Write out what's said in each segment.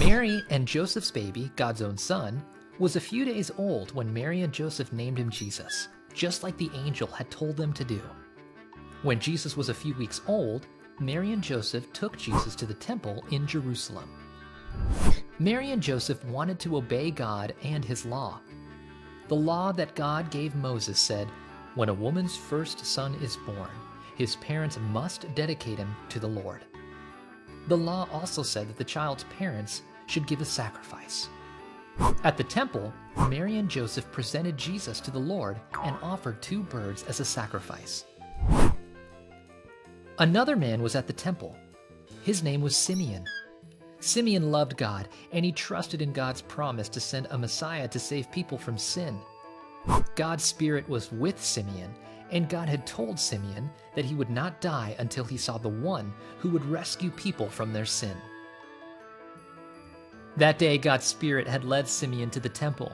Mary and Joseph's baby, God's own son, was a few days old when Mary and Joseph named him Jesus, just like the angel had told them to do. When Jesus was a few weeks old, Mary and Joseph took Jesus to the temple in Jerusalem. Mary and Joseph wanted to obey God and his law. The law that God gave Moses said, when a woman's first son is born, his parents must dedicate him to the Lord. The law also said that the child's parents should give a sacrifice. At the temple, Mary and Joseph presented Jesus to the Lord and offered 2 birds as a sacrifice. Another man was at the temple. His name was Simeon. Simeon loved God, and he trusted in God's promise to send a Messiah to save people from sin. God's Spirit was with Simeon, and God had told Simeon that he would not die until he saw the one who would rescue people from their sin. That day, God's Spirit had led Simeon to the temple.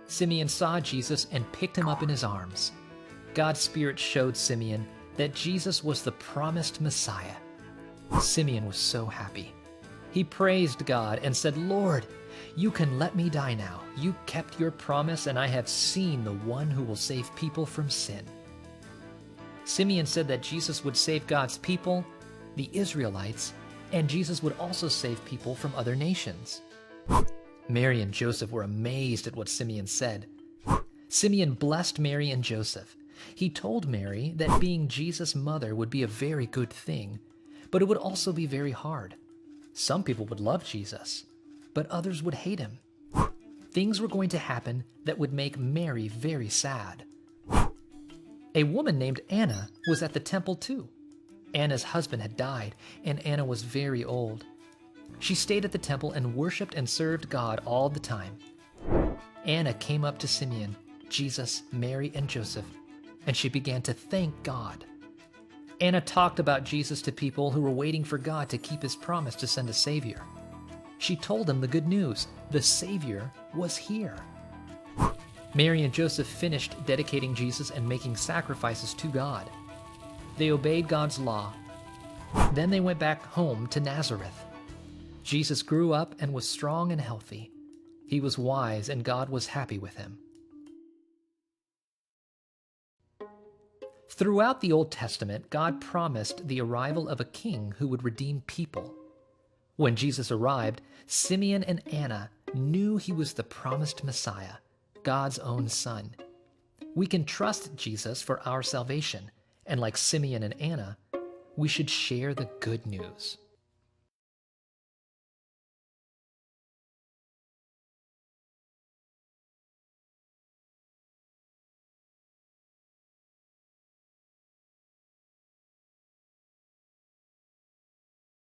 Simeon saw Jesus and picked him up in his arms. God's Spirit showed Simeon that Jesus was the promised Messiah. Simeon was so happy. He praised God and said, "Lord, you can let me die now. You kept your promise, and I have seen the one who will save people from sin." Simeon said that Jesus would save God's people, the Israelites, and Jesus would also save people from other nations. Mary and Joseph were amazed at what Simeon said. Simeon blessed Mary and Joseph. He told Mary that being Jesus' mother would be a very good thing, but it would also be very hard. Some people would love Jesus, but others would hate him. Things were going to happen that would make Mary very sad. A woman named Anna was at the temple too. Anna's husband had died, and Anna was very old. She stayed at the temple and worshiped and served God all the time. Anna came up to Simeon, Jesus, Mary, and Joseph, and she began to thank God. Anna talked about Jesus to people who were waiting for God to keep his promise to send a Savior. She told them the good news. The Savior was here. Mary and Joseph finished dedicating Jesus and making sacrifices to God. They obeyed God's law. Then they went back home to Nazareth. Jesus grew up and was strong and healthy. He was wise, and God was happy with him. Throughout the Old Testament, God promised the arrival of a king who would redeem people. When Jesus arrived, Simeon and Anna knew he was the promised Messiah, God's own son. We can trust Jesus for our salvation, and like Simeon and Anna, we should share the good news.